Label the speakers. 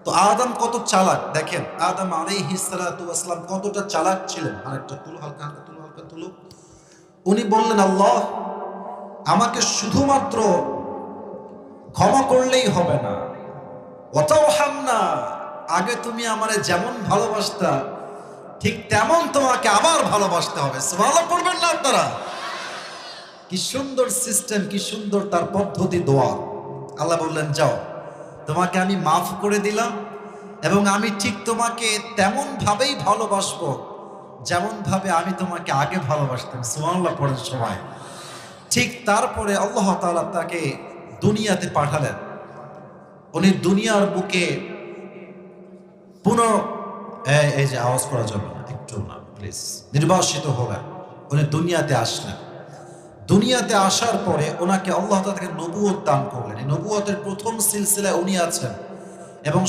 Speaker 1: তো আদম কত চালাক দেখেন, আদম আলাইহিস সালাতু ওয়াস সালাম কতটা চালাক ছিলেন। আরেকটা তুলো, হালকা হালকা তুলো, হালকা তুলো। উনি বললেন, আল্লাহ আমাকে শুধুমাত্র ক্ষমা করলেই হবে না, ওয়াতারহামনা, আগে তুমি আমারে যেমন ভালোবাসতা ঠিক তেমন তোমাকে আবার ভালোবাসতে হবে। সুবহানাল্লাহ পড়বেন না আপনারা? কি সুন্দর সিস্টেম, কি সুন্দর তার পদ্ধতি, দোয়া। আল্লাহ বললেন, যাও তোমাকে আমি মাফ করে দিলাম এবং আমি ঠিক তোমাকে তেমন ভাবেই ভালোবাসবো যেমন ভাবে আমি তোমাকে আগে ভালোবাসতাম। সুবহানাল্লাহ পড়েন সবাই। ঠিক তারপরে আল্লাহ তাআলা তাকে দুনিয়াতে পাঠালেন। উনি দুনিয়ার বুকে পুনঃ এই যে আওয়াজ করা যাবে না, একটু না প্লিজ, নির্বাসিত হলেন। উনি দুনিয়াতে আসলেন। দুনিয়াতে আসার পরে ওনাকে আল্লাহ তাআলা তাকে নবুয়ত দান করলেন। এই নবুয়তের প্রথম সিলসিলায় উনি আছেন এবং